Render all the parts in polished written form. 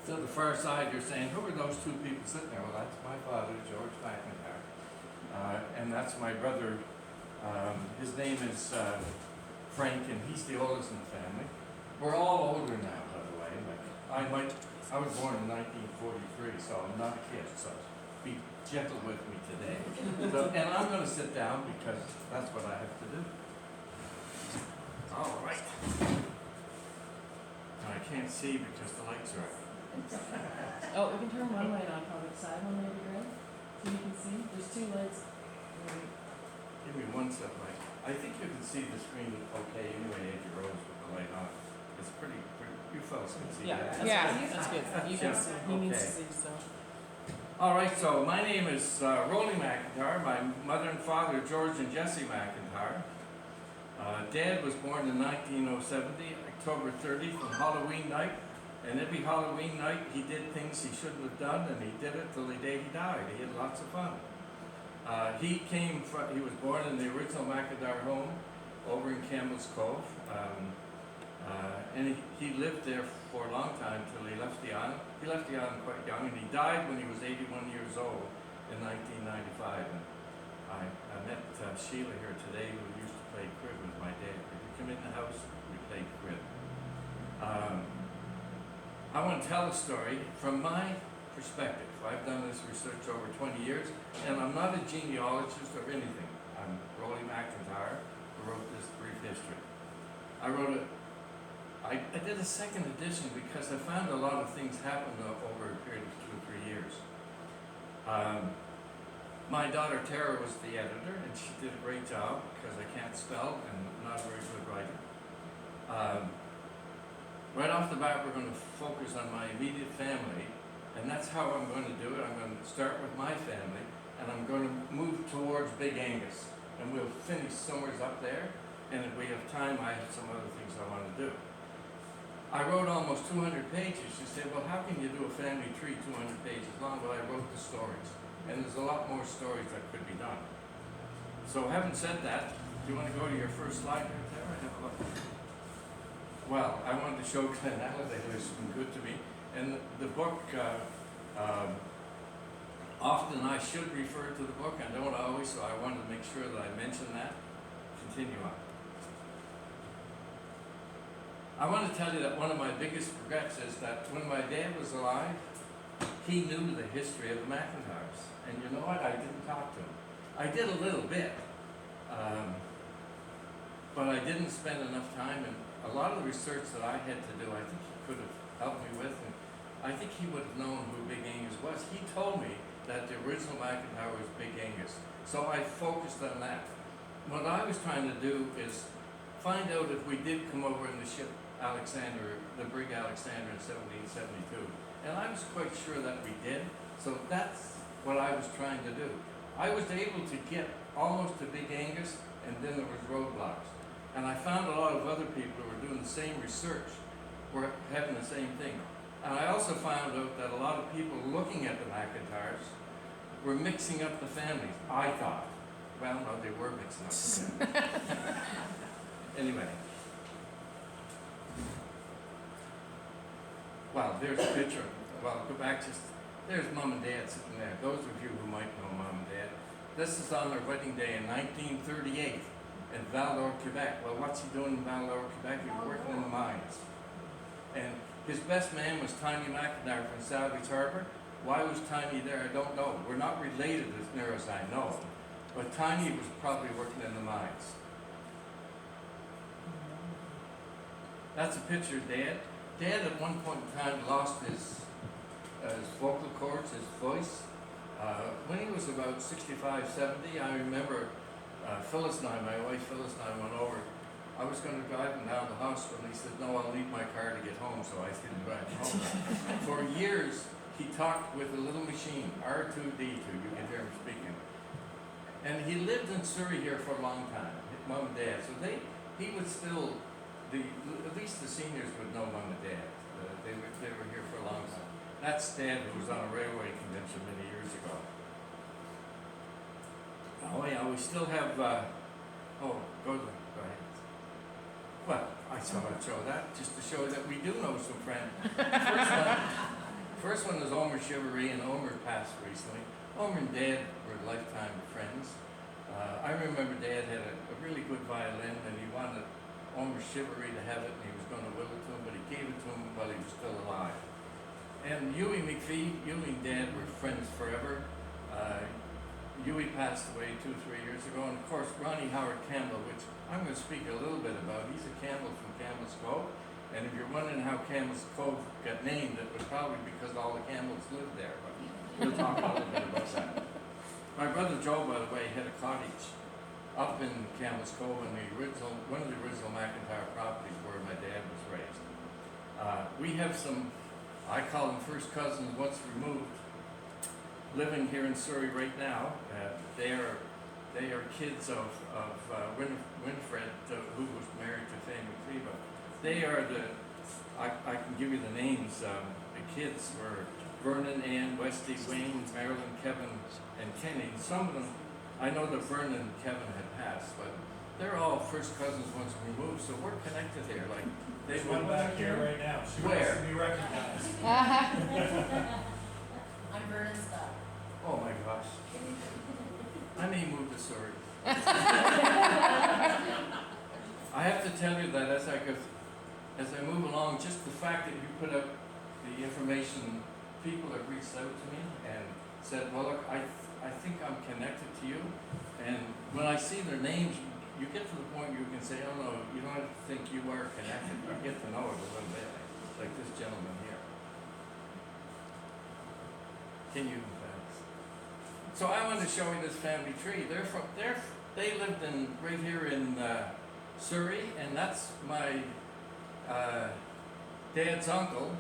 To the far side, you're saying, who are those two people sitting there? Well, that's my father, George MacIntyre, and that's my brother. His name is Frank, and he's the oldest in the family. We're all older now, by the way. I was born in 1943, so I'm not a kid, so be gentle with me today. And I'm going to sit down because that's what I have to do. All right. And I can't see because the lights are out. Oh, we can turn one light on, probably the side one maybe, right? So you can see, there's two lights. Give me one set light. I think you can see the screen okay anyway, Edge Rose with the light on. It's pretty, you fellas can see Yeah, that. that's good. You can see, he needs to see, so. All right, so my name is Roly MacIntyre. My mother and father, George and Jessie MacIntyre. Dad was born in 1970, October 30th on Halloween night. And every Halloween night he did things he shouldn't have done, and he did it till the day he died. He had lots of fun. He was born in the original MacIntyre home over in Campbells, Cove. And he lived there for a long time till he left the island. He left the island quite young, and he died when he was 81 years old in 1995. And I met Sheila here today, who used to play crib with my dad. If you come in the house, we played crib. I want to tell a story from my perspective. I've done this research over 20 years, and I'm not a genealogist or anything. I'm Roly MacIntyre, who wrote this brief history. I did a second edition because I found a lot of things happened over a period of 2 or 3 years. My daughter Tara was the editor, and she did a great job because I can't spell and I'm not a very good writer. Right off the bat, we're going to focus on my immediate family, and that's how I'm going to do it. I'm going to start with my family, and I'm going to move towards Big Angus, and we'll finish somewhere up there, and if we have time, I have some other things I want to do. I wrote almost 200 pages. You say, well, how can you do a family tree 200 pages long? Well, I wrote the stories, and there's a lot more stories that could be done. So having said that, do you want to go to your first slide right there? Have a look. Well, I wanted to show Glenaladale has been good to me. And the book, often I should refer to the book. I don't always, so I wanted to make sure that I mention that. Continue on. I want to tell you that one of my biggest regrets is that when my dad was alive, he knew the history of the MacIntyres. And you know what? I didn't talk to him. I did a little bit. But I didn't spend enough time, and a lot of the research that I had to do, I think he could have helped me with, and I think he would have known who Big Angus was. He told me that the original MacIntyre was Big Angus, so I focused on that. What I was trying to do is find out if we did come over in the ship Alexander, the brig Alexander in 1772, and I was quite sure that we did, so that's what I was trying to do. I was able to get almost to Big Angus, and then there was roadblocks. And I found a lot of other people who were doing the same research were having the same thing. And I also found out that a lot of people looking at the MacIntyres were mixing up the families, I thought. Well, no, they were mixing up the families. Anyway. Well, there's a picture. Well, go back just, there's Mom and Dad sitting there. Those of you who might know Mom and Dad. This is on their wedding day in 1938. In Val-d'Or, Quebec. Well, what's he doing in Val-d'Or, Quebec? He was working in the mines. And his best man was Tiny MacIntyre from Salvage Harbor. Why was Tiny there? I don't know. We're not related as near as I know. But Tiny was probably working in the mines. That's a picture of Dad. Dad at one point in time lost his vocal cords, his voice. When he was about 65, 70, I remember Phyllis and I, my wife Phyllis and I went over. I was going to drive him down to the hospital, and he said, no, I'll need my car to get home, so I didn't drive him home. For years, he talked with a little machine, R2D2, you can hear him speaking. And he lived in Surrey here for a long time, Mom and Dad. So he would still, at least the seniors would know Mom and Dad. They were here for a long time. That's Dad, who was on a railway convention many years ago. Oh yeah, we still have, go ahead. Well, I thought I'd show that, just to show that we do know some friends. first one is Omer Chivalry, and Omer passed recently. Omer and Dad were lifetime friends. I remember Dad had a really good violin, and he wanted Omer Chivalry to have it, and he was going to will it to him, but he gave it to him while he was still alive. And Huey and Dad were friends forever. Huey passed away 2-3 years ago, and of course Ronnie Howard Campbell, which I'm going to speak a little bit about. He's a Campbell from Campbell's Cove, and if you're wondering how Campbell's Cove got named, it was probably because all the Campbells lived there, but we'll talk a little bit about that. My brother Joe, by the way, had a cottage up in Campbell's Cove, in one of the original MacIntyre properties where my dad was raised. We have some, I call them first cousins once removed, living here in Surrey right now. They are kids of Winfred, who was married to Faye McCleva. They are I can give you the names. The kids were Vernon, Ann, Westy, Wayne, Marilyn, Kevin, and Kenny. Some of them, I know that Vernon and Kevin had passed, but they're all first cousins once removed, so we're connected here. Like There's one back here right now. She wants to be recognized. I'm Vernon's daughter. Oh my gosh. I may move to Surrey. I have to tell you that as I move along, just the fact that you put up the information, people have reached out to me and said, well, look, I think I'm connected to you. And when I see their names, you get to the point where you can say, oh no, you don't have to think you are connected. You get to know it a little bit, like this gentleman here. Can you? So I want to show you this family tree. They lived right here in Surrey, and that's my dad's uncle.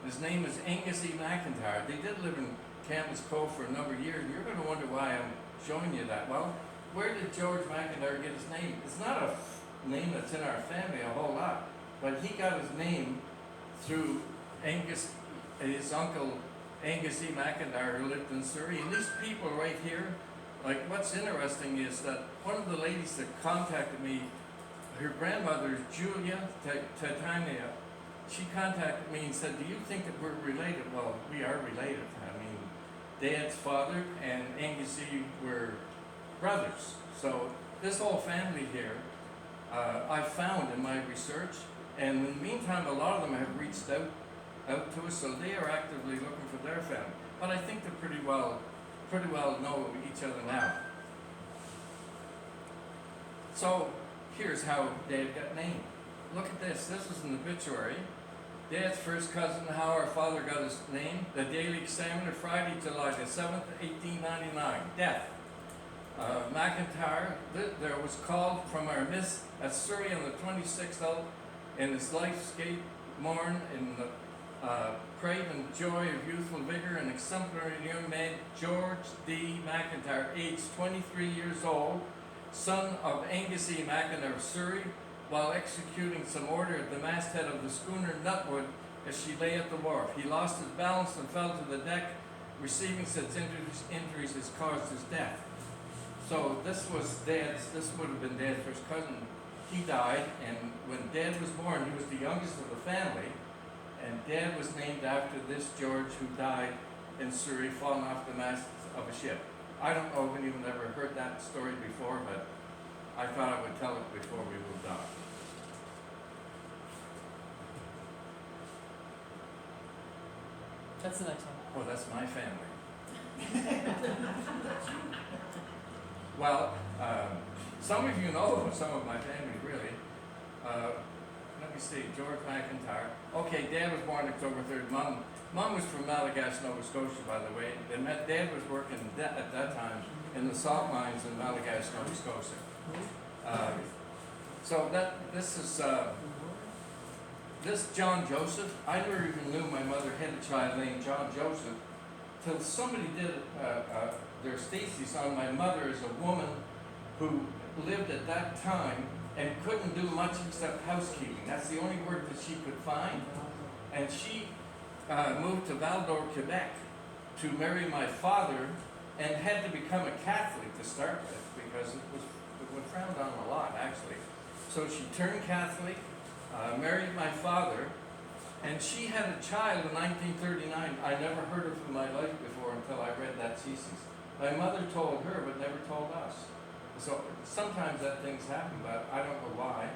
His name is Angus E. MacIntyre. They did live in Campbell's Cove for a number of years, and you're going to wonder why I'm showing you that. Well, where did George MacIntyre get his name? It's not a name that's in our family a whole lot, but he got his name through Angus, his uncle Angus E. MacIntyre, who lived in Surrey. And these people right here, like what's interesting is that one of the ladies that contacted me, her grandmother is Julia Titania. She contacted me and said, do you think that we're related? Well, we are related. I mean, Dad's father and Angus E. were brothers. So this whole family here, I found in my research, and in the meantime, a lot of them have reached out to us, so they are actively looking for their family. But I think they pretty well know each other now. So here's how Dad got named. Look at this. This is an obituary. Dad's first cousin, how our father got his name. The Daily Examiner, Friday, July the 7th, 1899. Death. MacIntyre, there was called from our midst at Surrey on the 26th out, in his lifescape mourn in the pride and joy of youthful vigor, an exemplary young man, George D. MacIntyre, aged 23 years old, son of Angus E. MacIntyre of Surrey, while executing some order at the masthead of the schooner Nutwood as she lay at the wharf. He lost his balance and fell to the deck, receiving such injuries as caused his death. So this would have been Dad's first cousin. He died, and when Dad was born, he was the youngest of the family, and Dad was named after this George who died in Surrey, falling off the mast of a ship. I don't know if anyone ever heard that story before, but I thought I would tell it before we moved on. That's the next one. Oh, that's my family. Well, some of you know some of my family, really. Let me see, George MacIntyre. Okay, Dad was born October 3rd. Mom was from Malagasy, Nova Scotia, by the way. Dad was working at that time in the salt mines in Malagasy, Nova Scotia. This John Joseph, I never even knew my mother had a child named John Joseph till somebody did their thesis on my mother as a woman who lived at that time and couldn't do much except housekeeping. That's the only word that she could find. And she moved to Val-d'Or, Quebec to marry my father and had to become a Catholic to start with because it was frowned on a lot, actually. So she turned Catholic, married my father, And she had a child in 1939. I never heard of in my life before until I read that thesis. My mother told her, but never told us. So sometimes that things happen, but I don't know why.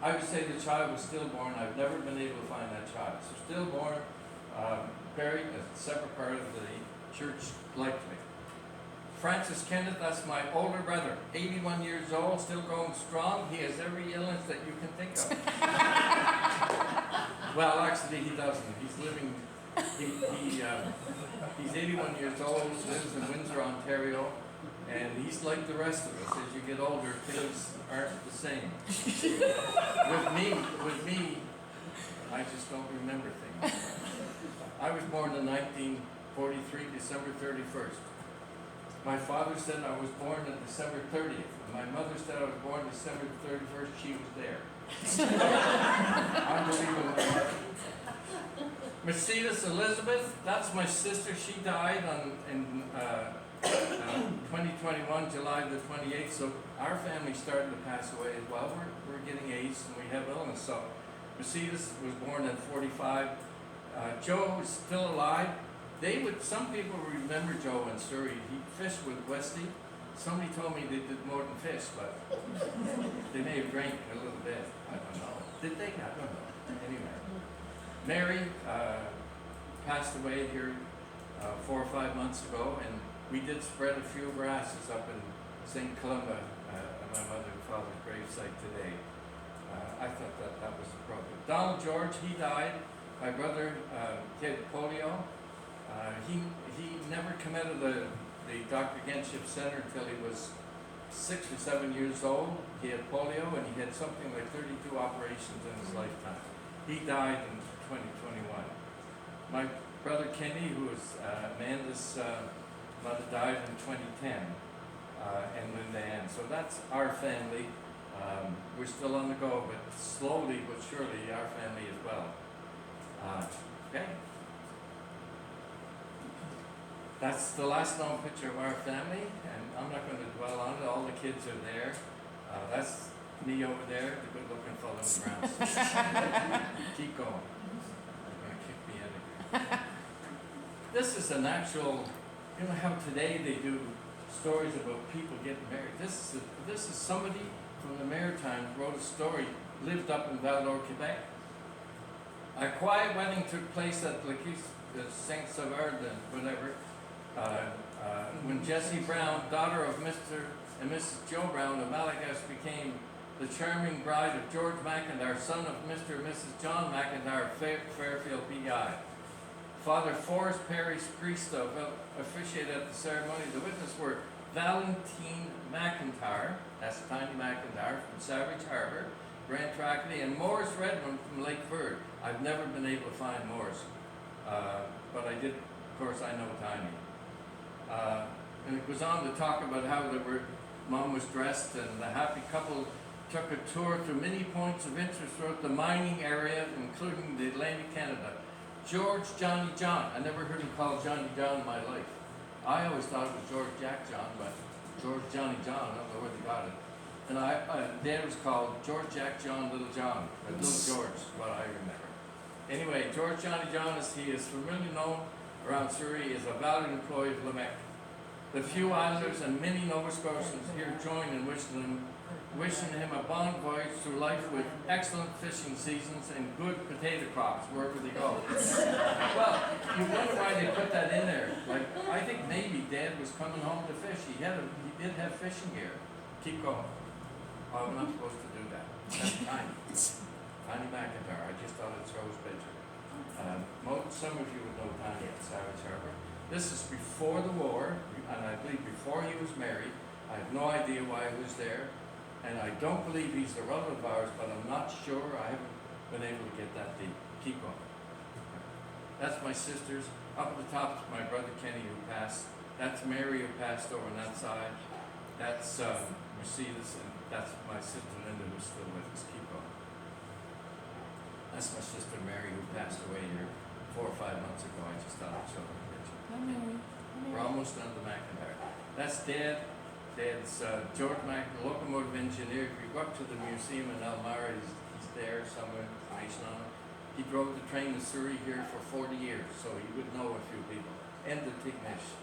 I would say the child was stillborn. I've never been able to find that child. So stillborn, buried as a separate part of the church likely. Francis Kenneth, that's my older brother, 81 years old, still going strong. He has every illness that you can think of. Well, actually, he doesn't. He's living. He's 81 years old. Lives in Windsor, Ontario, and he's like the rest of us. As you get older, things aren't the same. With me, I just don't remember things. I was born in 1943, December 31st. My father said I was born on December 30th. My mother said I was born December 31st. She was there. Unbelievable. Mercedes Elizabeth, that's my sister. She died in 2021, July the 28th. So our family started to pass away as well. We're getting aged and we have illness. So Mercedes was born at 45. Joe is still alive. Some people remember Joe in Surrey. He fished with Westy. Somebody told me they did more than fish, but they may have drank a little bit. I don't know. Did they? I don't know. Anyway. Mary passed away here 4 or 5 months ago, and we did spread a few grasses up in St. Columba at my mother and father's gravesite today. I thought that was appropriate. Donald George, he died. My brother had polio. He never come out of the Dr. Genship Center until he was 6 or 7 years old. He had polio and he had something like 32 operations in his lifetime. He died in 2021. My brother Kenny, who was Amanda's mother, died in 2010, and Linda Ann. So that's our family. We're still on the go, but slowly but surely our family as well. Okay. That's the last known picture of our family, and I'm not going to dwell on it. All the kids are there. That's me over there, the good-looking fellow in the brown suit. Keep going. You're going to kick me out of here. This is an actual, you know how today they do stories about people getting married. This is somebody from the Maritimes wrote a story, lived up in Val-d'Or, Quebec. A quiet wedding took place at the Saint Savard, whatever. When Jessie Brown, daughter of Mr. and Mrs. Joe Brown of Malagas, became the charming bride of George MacIntyre, son of Mr. and Mrs. John MacIntyre, Fairfield, PI. Father Forrest Parrish, priest officiated at the ceremony. The witnesses were Valentine MacIntyre, that's Tiny MacIntyre, from Savage Harbor, Grand Tracadie, and Morris Redmond from Lake Bird. I've never been able to find Morris, but I did, of course, I know Tiny. And it goes on to talk about how Mom was dressed, and the happy couple took a tour through many points of interest throughout the mining area, including the Atlantic Canada. George Johnny John, I never heard him called Johnny John in my life. I always thought it was George Jack John, but George Johnny John, I don't know where they got it. And Dad was called George Jack John Little John, or Little George, is what I remember. Anyway, George Johnny John, he is familiarly known around Surrey, is a valued employee of Lamech. The few islanders and many Nova Scotians here join in wishing him a bon voyage through life with excellent fishing seasons and good potato crops wherever they go. Well, you wonder why they put that in there. Like, I think maybe Dad was coming home to fish. He did have fishing gear. Keep going. Oh, I'm not supposed to do that. That's Tiny. Tiny MacIntyre. I just thought I'd throw his picture. Some of you would know Tiny at Savage Harbor. This is before the war, and I believe before he was married. I have no idea why he was there. And I don't believe he's a relative of ours, but I'm not sure. I haven't been able to get that deep. Keep going. That's my sisters. Up at the top is my brother Kenny, who passed. That's Mary, who passed over on that side. That's Mercedes, and that's my sister Linda, who's still with us. Keep going. That's my sister Mary, who passed away here 4 or 5 months ago. I just thought I'd show her a picture. Hi, Mary. We're almost done to MacIntyre. That's Dad. Dad's George Mac, the locomotive engineer. If you go up to the museum in Elmira, he's there, somewhere, information on him. He He drove the train to Souris here for 40 years, so he would know a few people. And the Tignish.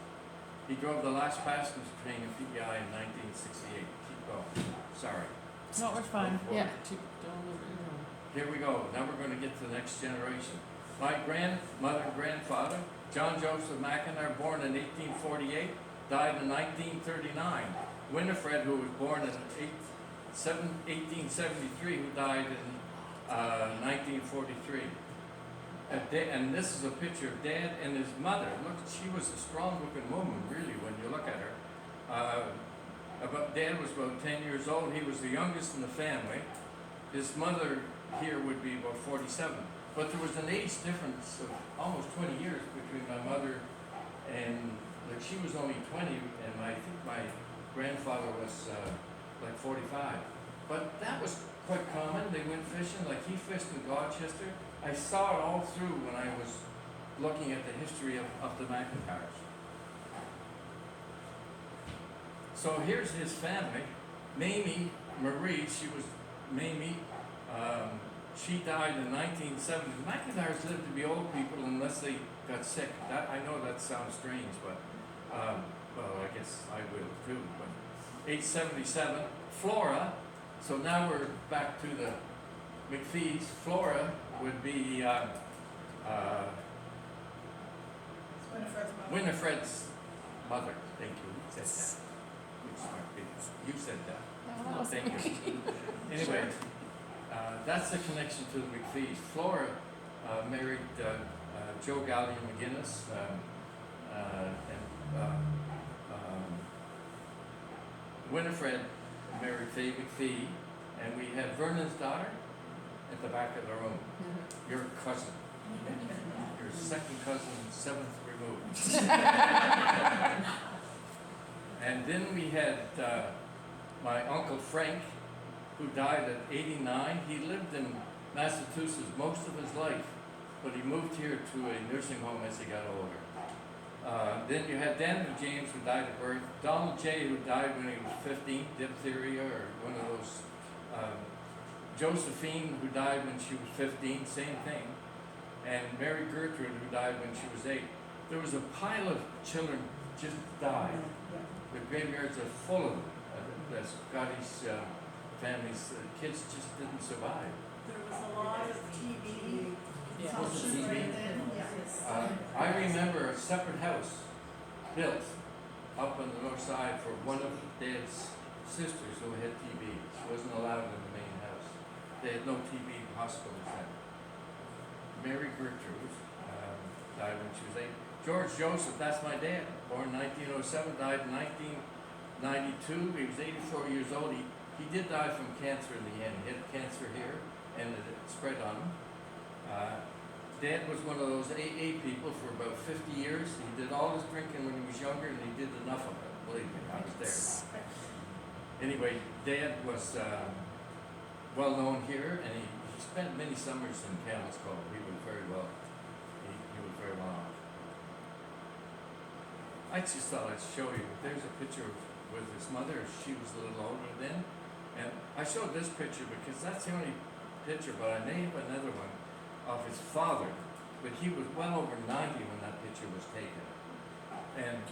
He drove the last passenger train in PEI in 1968. Keep going. Sorry. No, we're fine. Go Yeah. forward. Here we go. Now we're going to get to the next generation. My grandmother and grandfather, John Joseph MacIntyre, born in 1848, died in 1939. Winifred, who was born in 1873, who died in 1943. And this is a picture of Dad and his mother. Look, she was a strong-looking woman, really, when you look at her. Dad was about 10 years old. He was the youngest in the family. His mother here would be about 47. But there was an age difference of almost 20 years between my mother and, like, she was only 20, and I think my grandfather was like 45. But that was quite common. They went fishing, like he fished in Gloucester. I saw it all through when I was looking at the history of the MacIntyres. So here's his family. Mamie Marie, she was Mamie. She died in 1970. MacIntyres lived to be old people unless they got sick. I know that sounds strange, but well, I guess I will too. But age 77. Flora. So now we're back to the McPhees. Flora would be Winifred's mother. Thank you. Who said that? You smart people. You said that. Thank you. Anyway, that's the connection to the McPhees. Flora married Joe Gallion McGinnis, Winifred married Faye McPhee, and we had Vernon's daughter at the back of the room. Your cousin. Your second cousin, seventh removed. And then we had my Uncle Frank, who died at 89. He lived in Massachusetts most of his life, but he moved here to a nursing home as he got older. Then you had Daniel James, who died at birth. Donald J., who died when he was 15, diphtheria or one of those. Josephine, who died when she was 15, same thing. And Mary Gertrude, who died when she was 8. There was a pile of children just died. The graveyards are full of them. The Scottish families, kids just didn't survive. There was a lot of TB. Yeah. Was it TB? Right then, yes. I remember a separate house built up on the north side for one of Dad's sisters who had TB. She wasn't allowed in the main house. They had no TB hospitals then. Mary Gertrude died when she was 8. George Joseph, that's my dad, born 1907, died in 1992. He was 84 years old. He did die from cancer in the end. He had cancer here, and it spread on him. Dad was one of those AA people for about 50 years. He did all his drinking when he was younger, and he did enough of it. Believe me, I was there. Anyway, Dad was well known here, and he spent many summers in Campbell's Cove. He was very well. He was very well off. I just thought I'd show you. There's a picture with his mother. She was a little older then, and I showed this picture because that's the only picture, but I may have another one of his father, but he was well over 90 when that picture was taken. And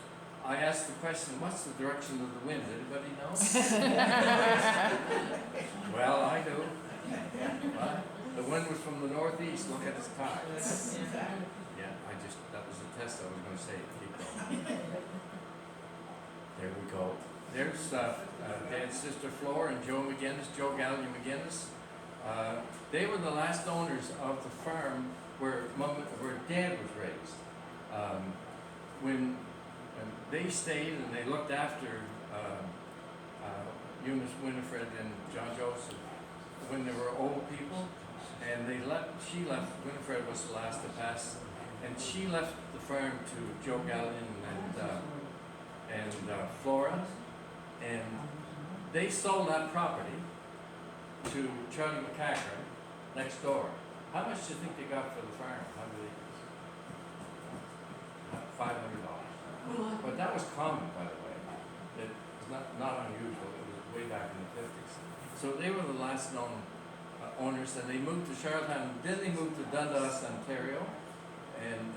I asked the question, what's the direction of the wind? Anybody know? Well, I do. Well, the wind was from the northeast. Look at his tie. Yeah, that was the test I was going to say. Keep going. There we go. There's Dad's sister Flora and Joe McGinnis, Joe Gallion McGinnis. They were the last owners of the farm where Dad was raised. When they stayed and they looked after Eunice Winifred and John Joseph when they were old people, and she left, Winifred was the last to pass, and she left the farm to Joe Gallion and Flora, and they sold that property to Charlie MacEacherns next door. How much do you think they got for the farm? $500. But that was common, by the way. It was not unusual. It was way back in the 50s. So they were the last known owners, and they moved to Charlottetown. Then they moved to Dundas, Ontario, and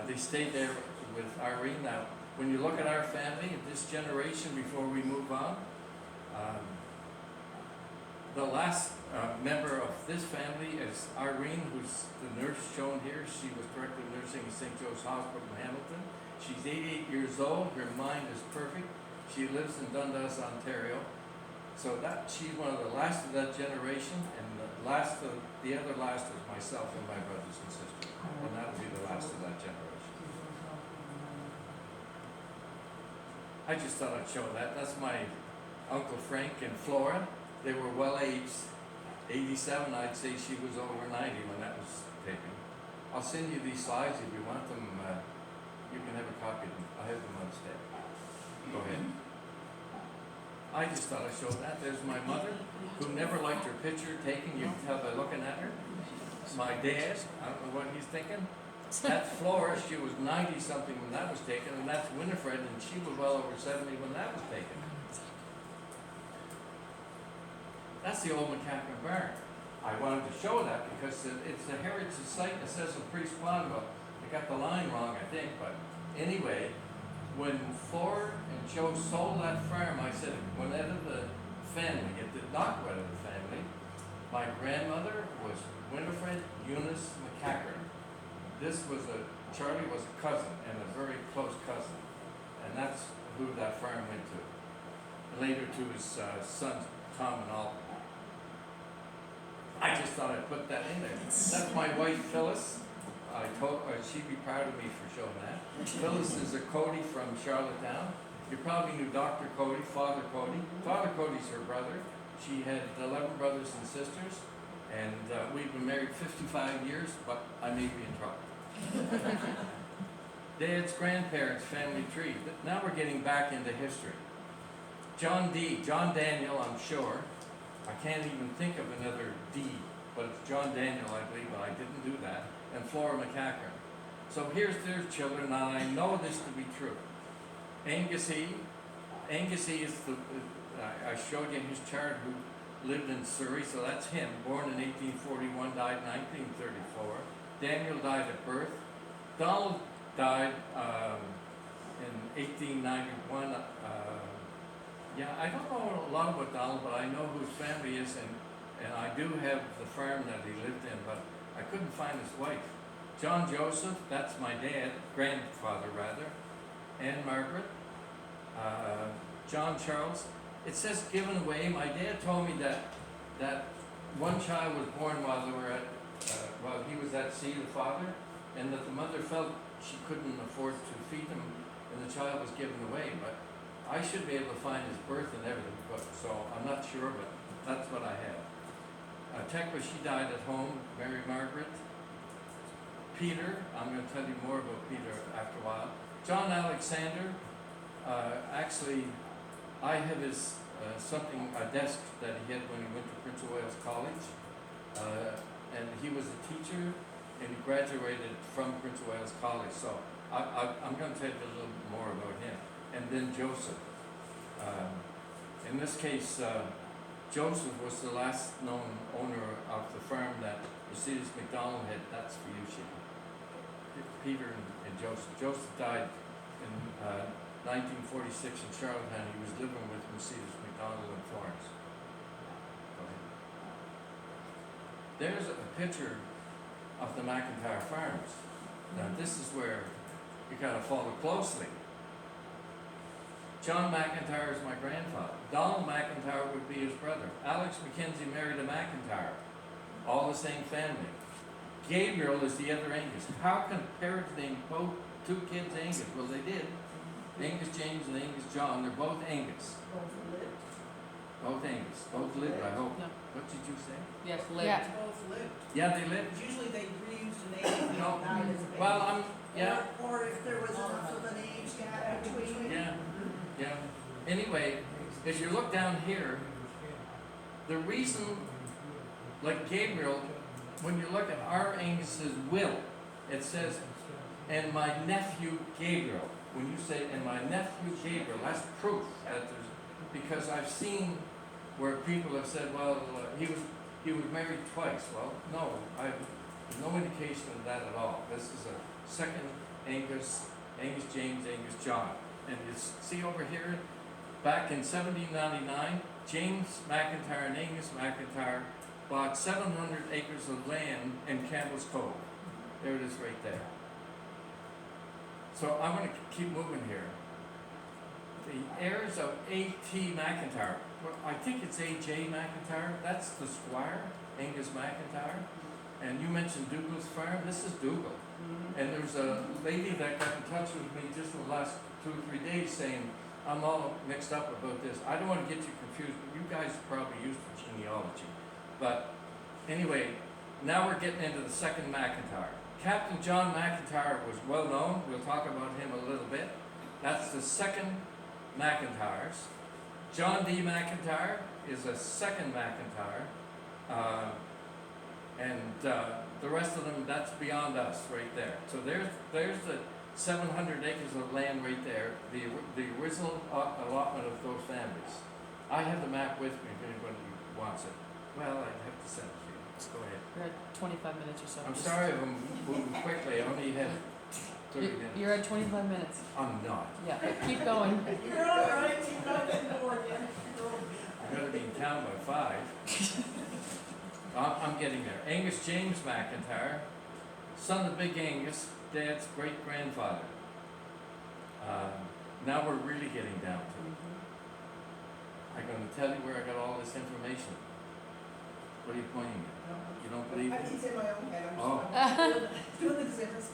they stayed there with Irene. Now, when you look at our family, this generation, before we move on, the last member of this family is Irene, who's the nurse shown here. She was director of nursing at St. Joe's Hospital in Hamilton. She's 88 years old. Her mind is perfect. She lives in Dundas, Ontario. So she's one of the last of that generation, and the other last is myself and my brothers and sisters, and that'll be the last of that generation. I just thought I'd show that. That's my Uncle Frank and Flora. They were well aged. 87, I'd say she was over 90 when that was taken. I'll send you these slides if you want them. You can have a copy of them. I have them on stand. Go ahead. I just thought I'd show that. There's my mother, who never liked her picture taken. You can tell by looking at her. My dad, I don't know what he's thinking. That's Flora. She was 90 something when that was taken, and that's Winifred, and she was well over 70 when that was taken. That's the old MacIntyre barn. I wanted to show that because it's a heritage site that says a priest pond. Well, I got the line wrong, I think, but anyway, when Flora and Joe sold that farm, I said it went out of the family. It did not go out of the family. My grandmother was Winifred Eunice MacIachern. Charlie was a cousin, and a very close cousin, and that's who that farm went to. Later to his sons, Tom and Alton. I just thought I'd put that in there. That's my wife, Phyllis. I told her she'd be proud of me for showing that. Phyllis is a Cody from Charlottetown. You probably knew Dr. Cody, Father Cody. Father Cody's her brother. She had 11 brothers and sisters, and we've been married 55 years, but I may be in trouble. Dad's grandparents' family tree. Now we're getting back into history. John Daniel, I'm sure. I can't even think of another D, but it's John Daniel, I believe, but I didn't do that. And Flora MacIachern. So here's their children, and I know this to be true. Angus E. is I showed you his chart, who lived in Souris, so that's him. Born in 1841, died in 1934. Daniel died at birth. Donald died in 1891. I don't know a lot about Donald, but I know whose family is, and I do have the farm that he lived in, but I couldn't find his wife. John Joseph, that's my dad, grandfather rather, Anne Margaret, John Charles. It says given away. My dad told me that one child was born while he was at sea, the father, and that the mother felt she couldn't afford to feed him, and the child was given away. But I should be able to find his birth and everything, so I'm not sure, but that's what I have. Tekla, she died at home. Mary Margaret. Peter, I'm going to tell you more about Peter after a while. John Alexander, actually, I have his a desk that he had when he went to Prince of Wales College, and he was a teacher, and he graduated from Prince of Wales College. So I'm going to tell you a little bit more about him. And then Joseph. In this case, Joseph was the last known owner of the farm that Mercedes McDonald had. That's for you, Sheila. Peter and Joseph. Joseph died in 1946 in Charlottetown. He was living with Mercedes McDonald in Florence. There's a picture of the MacIntyre farms. Now this is where you gotta follow closely. John MacIntyre is my grandfather. Donald MacIntyre would be his brother. Alex Mackenzie married a MacIntyre. All the same family. Gabriel is the other Angus. How can parents name both two kids Angus? Well, they did. Angus James and Angus John, they're both Angus. Both lived. Both Angus. Both lived, I hope. No. What did you say? Yes, lived. Yeah. Both lived. Yeah, they lived. Usually they reused an age and No. died as a baby. Well, yeah. Or if there was enough of an age gap between. Yeah, yeah. Anyway, if you look down here, the reason, like Gabriel, when you look at our Angus's will, it says, and my nephew Gabriel. When you say, and my nephew Gabriel, that's proof that there's, because I've seen where people have said, well, he he was married twice. Well, no, I have no indication of that at all. This is a second Angus James, Angus John. And you see over here, back in 1799, James MacIntyre and Angus MacIntyre bought 700 acres of land in Campbell's Cove. There it is right there. So I'm going to keep moving here. The heirs of A.T. MacIntyre, well, I think it's A.J. MacIntyre, that's the squire, Angus MacIntyre. And you mentioned Dougal's farm, this is Dougal. And there's a lady that got in touch with me just in the last 2 or 3 days saying, I'm all mixed up about this. I don't want to get you confused, but you guys are probably used to genealogy. But anyway, now we're getting into the second MacIntyre. Captain John MacIntyre was well known. We'll talk about him a little bit. That's the second MacIntyres. John D. MacIntyre is a second MacIntyre. The rest of them, that's beyond us right there. So there's the 700 acres of land right there, the original allotment of those families. I have the map with me if anybody wants it. Well, I'd have to send it to you. Go ahead. We're at 25 minutes or so. I'm sorry if I'm moving quickly. I only had 30 minutes. You're at 25 minutes. I'm not. Yeah, keep going. You're all right, you're not getting bored yet. I'm going to be in town by 5. I'm getting there. Angus James MacIntyre, son of Big Angus, Dad's great-grandfather. Now we're really getting down to it. I'm going to tell you where I got all this information. What are you pointing at? You don't believe I it? think it's in my own head, I'm Oh. just doing the exhibits.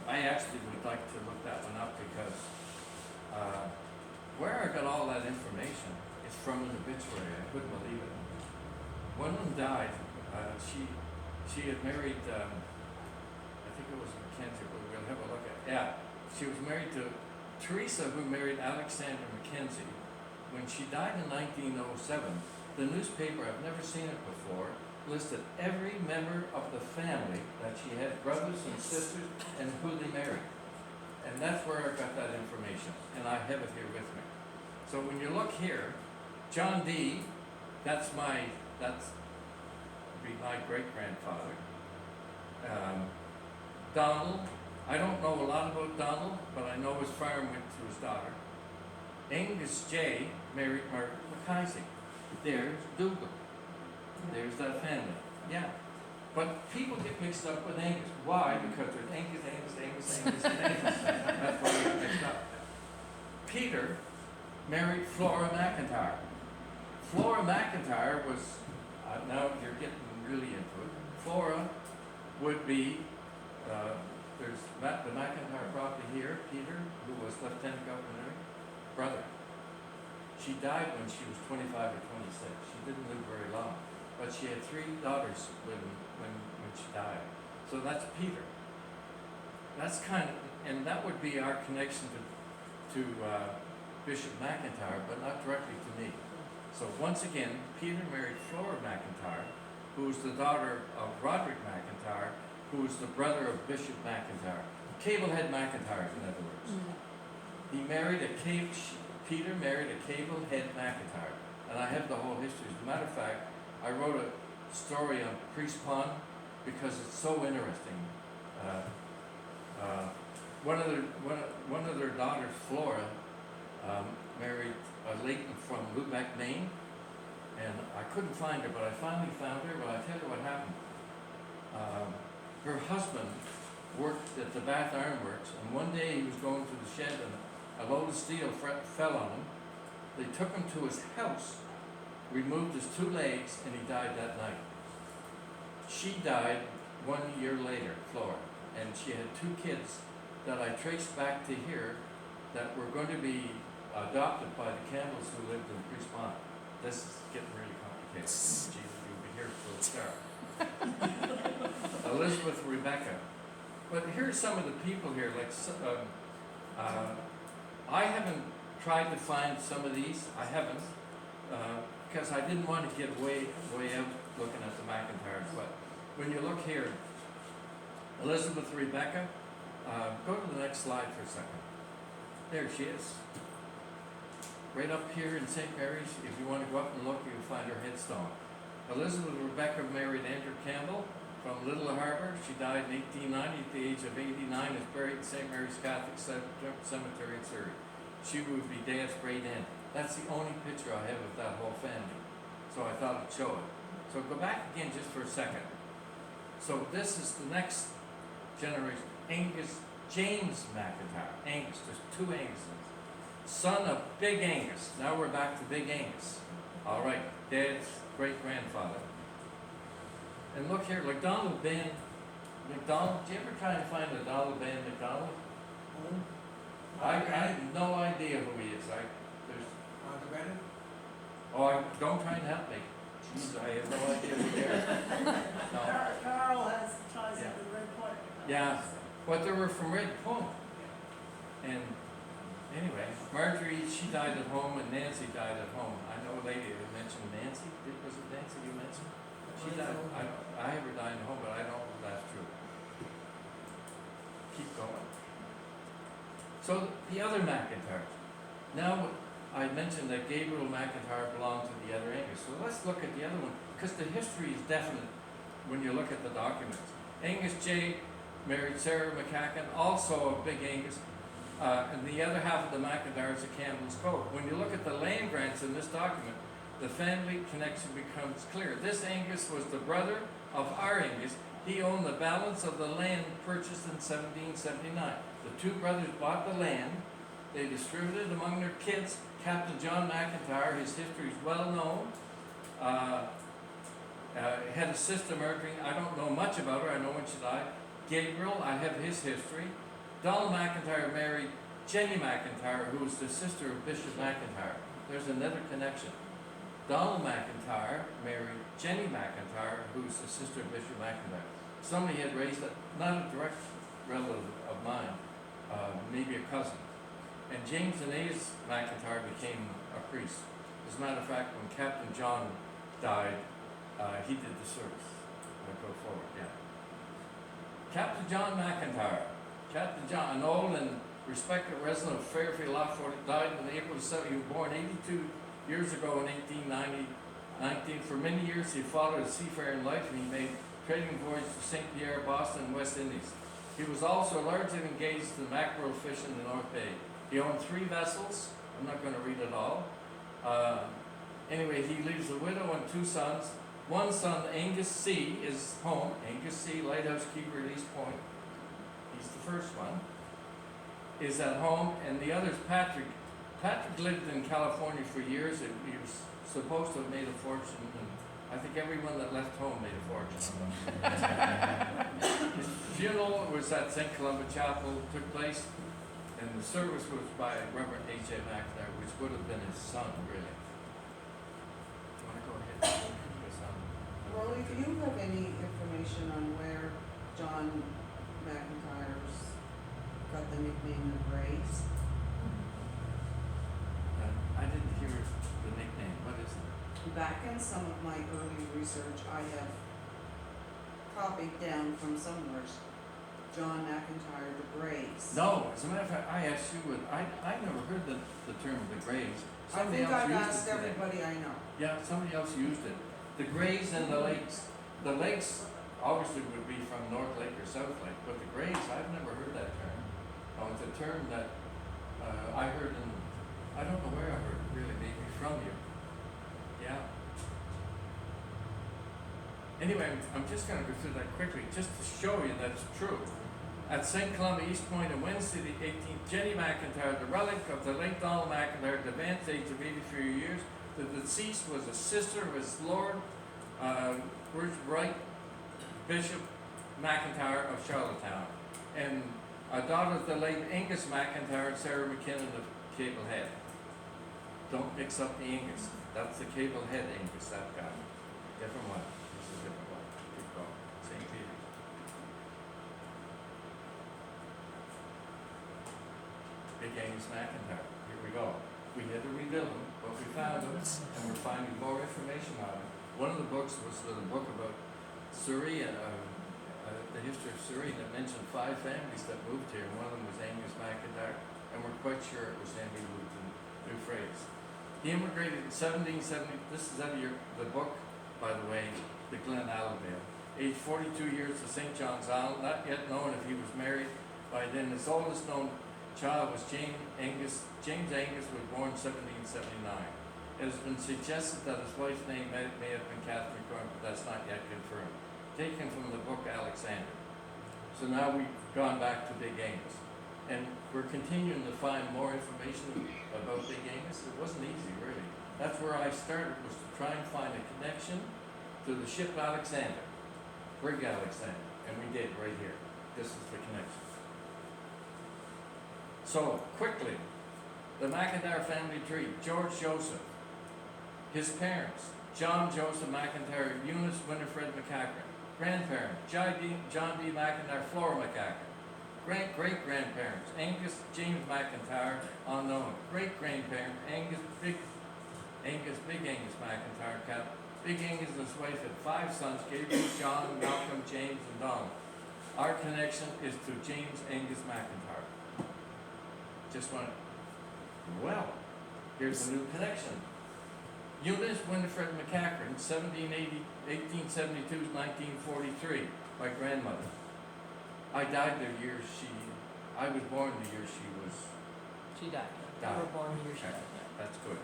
I actually would like to look that one up because where I got all that information is from an obituary. I couldn't believe it. One of them died. She had married, I think it was Mackenzie, but we'll have a look at. Yeah, she was married to Teresa, who married Alexander Mackenzie. When she died in 1907, the newspaper, I've never seen it before, listed every member of the family that she had, brothers and sisters, and who they married. And that's where I got that information, and I have it here with me. So when you look here, John D., that's be my great-grandfather. Donald, I don't know a lot about Donald, but I know his farm went to his daughter. Angus J. married Margaret MacInnises. There's Dougal. There's that family. Yeah. But people get mixed up with Angus. Why? Because there's Angus, and Angus. That's why they get mixed up. Peter married Flora MacIntyre. Flora MacIntyre was, now you're getting really into it. Flora would be, there's the MacIntyre property here, Peter, who was Lieutenant Governor, brother. She died when she was 25 or 26. She didn't live very long. But she had 3 daughters when she died. So that's Peter. That's kind of, and that would be our connection to Bishop MacIntyre, but not directly to me. So once again, Peter married Flora MacIntyre, who was the daughter of Roderick MacIntyre, who was the brother of Bishop MacIntyre. Cablehead MacIntyre, in other words. He married Peter married a Cablehead MacIntyre, and I have the whole history. As a matter of fact, I wrote a story on Priest Pond because it's so interesting. One of their daughters, Flora, married a lady from Lubeck, Maine, and I couldn't find her, but I finally found her. But I tell you what happened. Her husband worked at the Bath Iron Works, and one day he was going to the shed, and a load of steel fell on him. They took him to his house, removed his 2 legs, and he died that night. She died 1 year later, Flora, and she had 2 kids that I traced back to here that were going to be adopted by the Campbells who lived in Priest Pond. This is getting really complicated. Jesus, you'll be here till the start. Elizabeth, Rebecca. But here's some of the people here, like I haven't tried to find some of these. I haven't, because I didn't want to get way out looking at the MacIntyres. But when you look here, Elizabeth Rebecca, go to the next slide for a second. There she is. Right up here in St. Mary's, if you want to go up and look, you'll find her headstone. Elizabeth Rebecca married Andrew Campbell from Little Harbour. She died in 1890 at the age of 89, is buried in St. Mary's Catholic Cemetery in Surrey. She would be Dad's great aunt. That's the only picture I have of that whole family. So I thought I'd show it. So go back again just for a second. So this is the next generation. Angus James MacIntyre. Angus, there's two Anguses. Son of Big Angus. Now we're back to Big Angus. All right, Dad's great-grandfather. And look here, McDonald Ben McDonald. Did you ever try to find a Donald Ben McDonald? I have no idea who he is. Don't try and help me. Jeez, I have no idea who they are. No. Carl has ties Yeah. into the Red Point. Yeah, but they were from Red Point. And anyway, Marjorie, she died at home, and Nancy died at home. I know a lady that mentioned Nancy. Was it Nancy you mentioned? She died. I have her dying at home, but I don't know if that's true. Keep going. So the other MacIntyres. Now I mentioned that Gabriel MacIntyre belonged to the other Angus. So let's look at the other one, because the history is definite when you look at the documents. Angus J. married Sarah McCacken, also a Big Angus, and the other half of the MacIntyres of Campbell's Cove. When you look at the land grants in this document, the family connection becomes clear. This Angus was the brother of our Angus. He owned the balance of the land purchased in 1779. The two brothers bought the land. They distributed it among their kids. Captain John MacIntyre, his history is well known. Had a sister, Marjorie. I don't know much about her. I know when she died. Gabriel, I have his history. Donald MacIntyre married Jenny MacIntyre, who was the sister of Bishop MacIntyre. There's another connection. Donald MacIntyre married Jenny MacIntyre, who's the sister of Bishop MacIntyre. Somebody had raised it, not a direct relative of mine, maybe a cousin. And James Ananias MacIntyre became a priest. As a matter of fact, when Captain John died, he did the service. I'll go forward, yeah. Captain John MacIntyre. Captain John, an old and respected resident of Fairfield, Lockford, died in April 7. He was born 82 years ago in 1819. For many years, he followed a seafaring life, and he made trading voyages to St. Pierre, Boston, and West Indies. He was also largely engaged in mackerel fishing in the North Bay. He owned 3 vessels. I'm not going to read it all. Anyway, he leaves a widow and 2 sons. One son, Angus C., is home. Angus C., lighthouse keeper at East Point. He's the first one. Is at home, and the other is Patrick. Patrick lived in California for years. He was supposed to have made a fortune, and I think everyone that left home made a fortune. His funeral was at St. Columba Chapel, took place, and the service was by Reverend H.A. MacIntyre, which would have been his son, really. Do you want to go ahead? Roly, do you have any information on where John MacIntyre's got the nickname the Grace? I didn't hear the nickname. What is it? Back in some of my early research, I have copied down from somewhere John MacIntyre the Grace. No, as a matter of fact, I asked you, I never heard the term the Grays. I think I've asked everybody I know. Yeah, somebody else used it. The Grays and the Lakes. The Lakes obviously would be from North Lake or South Lake, but the Grays, I've never heard that term. It's a term that I heard in, I don't know where I heard it, really, maybe from you. Yeah. Anyway, I'm just going to go through that quickly, just to show you that it's true. At St. Columba, East Point, on Wednesday the 18th, Jenny MacIntyre, the relic of the late Donald MacIntyre, at the advanced age of 83 years. The deceased was a sister of his Lord Right Bishop MacIntyre of Charlottetown, and a daughter of the late Angus MacIntyre and Sarah McKinnon of Cable Head. Don't mix up the Angus. That's the Cable Head Angus, that guy. Different one. This is a different one. Keep going. St. Peter. Big Angus MacIntyre. Here we go. We had to rebuild them, but we found them, and we're finding more information on them. One of the books was the book about Surrey, the history of Surrey, that mentioned 5 families that moved here, and one of them was Angus MacIntyre, and we're quite sure it was Henry Wooten New Phrase. He immigrated in 1770. This is out of the book by the way, to Glenaladale. Aged 42 years to St. John's Island, not yet known if he was married. By then, his oldest known child was James Angus. James Angus was born 1779. It has been suggested that his wife's name may have been Catherine Corn, but that's not yet confirmed. Taken from the book Alexander. So now we've gone back to Big Angus. And we're continuing to find more information about Big Angus. It wasn't easy, really. That's where I started, was to try and find a connection to the ship Alexander, Brig Alexander. And we did right here. This is the connection. So, quickly, the MacIntyre family tree, George Joseph, his parents, John Joseph MacIntyre, Eunice Winifred MacEacherns, grandparents, John D. MacIntyre, Flora MacEacherns, great-great-grandparents, Angus James MacIntyre, unknown, great-grandparents, Big Angus MacIntyre, Big Angus and his wife had 5 sons, Gabriel, John, Malcolm, James, and Donald. Our connection is to James Angus MacIntyre. Just want, well, here's the new connection. Eunice Winifred MacEacherns, 1872 to 1943, my grandmother. I died the year I was born the year She died. Died. You were born the year she Okay. died. That's good.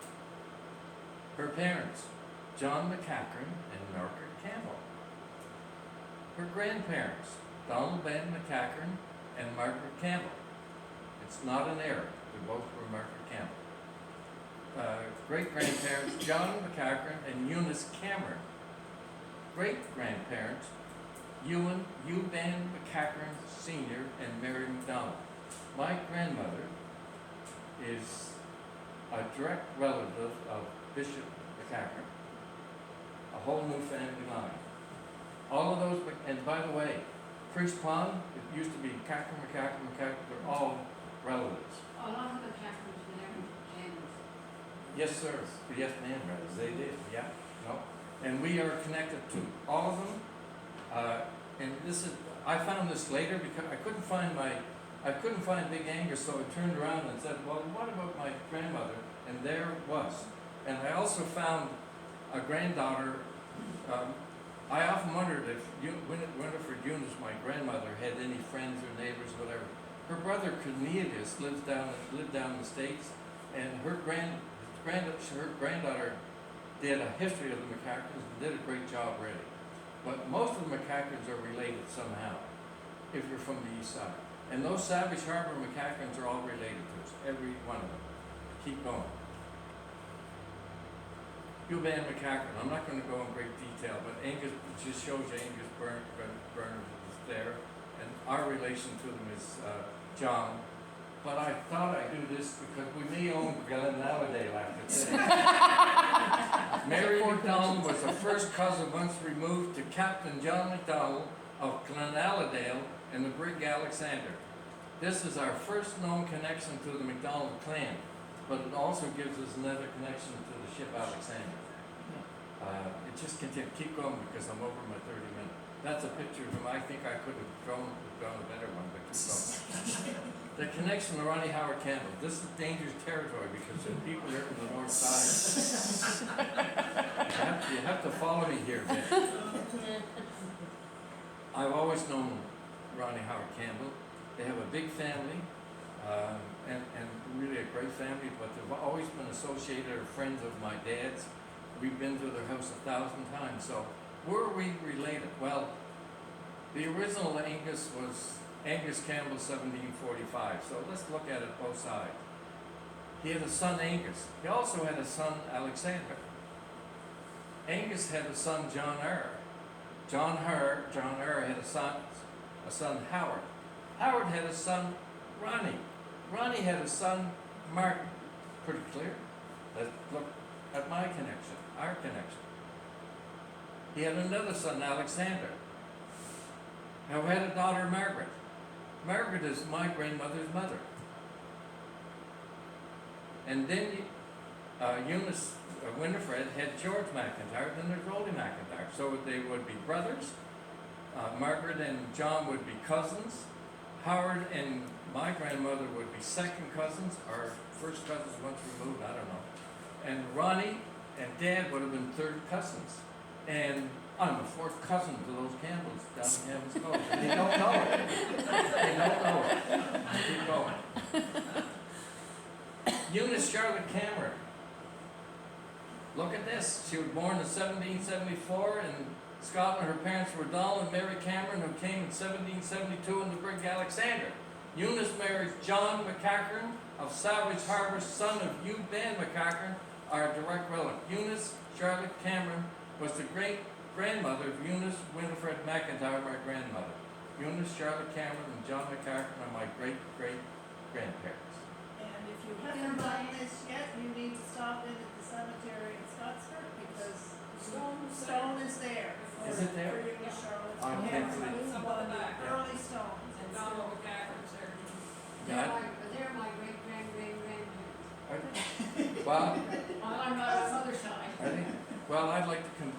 Her parents, John MacEachern and Margaret Campbell. Her grandparents, Donald Ben MacEachern and Margaret Campbell. It's not an error. They both were Margaret Campbell. Great-grandparents, John MacEachern and Eunice Cameron. Great-grandparents, Euban MacEachern Sr. and Mary MacDonald. My grandmother is a direct relative of Bishop MacEachern. A whole new family line. All of those, and by the way, Priest Pond, it used to be MacEachern, they're all relatives. A lot of the Catholics were there in Kansas. Yes, sir. Yes, ma'am, brothers. They did. Yeah. No. And we are connected to all of them. And this is, I found this later because I couldn't find Big Angus, so I turned around and said, well, what about my grandmother? And there it was. And I also found a granddaughter. I often wondered if Winifred Eunice, my grandmother, had any friends or neighbors, or whatever. Her brother Cornelius lived down in the States, and her granddaughter did a history of the MacEacherns and did a great job really. But most of the MacEacherns are related somehow, if you're from the east side. And those Savage Harbor MacEacherns are all related to us, every one of them. Keep going. Euban MacEachern, I'm not going to go in great detail, but Angus, it just shows you Angus Bernard is there, and our relation to them is John. But I thought I'd do this because we may own Glenaladale after today. Mary MacDonald was the first cousin once removed to Captain John MacDonald of Glenaladale and the brig Alexander. This is our first known connection to the MacDonald clan, but it also gives us another connection to the ship Alexander. It just continues. Keep going because I'm over my 30 minutes. That's a picture of him. I think I could have drawn a better one, but keep going. The connection to Ronnie Howard Campbell. This is dangerous territory because there are people here from the north side. You have to follow me here, man. I've always known Ronnie Howard Campbell. They have a big family, and really a great family, but they've always been associated or friends of my dad's. We've been to their house 1,000 times. So were we related? Well, the original Angus was Angus Campbell, 1745. So let's look at it both sides. He had a son, Angus. He also had a son, Alexander. Angus had a son, John Eyre. John Eyre had a son, Howard. Howard had a son, Ronnie. Ronnie had a son, Martin. Pretty clear? Let's look at my connection, our connection. He had another son, Alexander. Now we had a daughter, Margaret. Margaret is my grandmother's mother. And then Eunice Winifred had George MacIntyre, then there's Roly MacIntyre. So they would be brothers. Margaret and John would be cousins. Howard and my grandmother would be second cousins, or first cousins once removed, I don't know. And Ronnie and Dad would have been third cousins. And I'm a fourth cousin to those Campbells down in Campbell's Cove. And they don't know it. They don't know it. Keep going. Eunice Charlotte Cameron. Look at this. She was born in 1774 in Scotland. Her parents were Donald and Mary Cameron, who came in 1772 in the brig Alexander. Eunice marries John MacEacherns of Souris Harbour, son of Hugh Ben MacEacherns, our direct relative. Eunice Charlotte Cameron was the great-grandmother of Eunice Winifred MacIntyre, my grandmother. Eunice Charlotte Cameron and John MacEacherns are my great-great-grandparents. And if you haven't done this yet, you need to stop in at the cemetery in Scottsburg because stone is there. Is it there? For Eunice Charlotte I can't Cameron. see it. It's one of the early stones. And Donald MacIntyres there. Yeah. They're my great-great-great-grandparents. Well, On my mother's side. I think, well, I'd like to come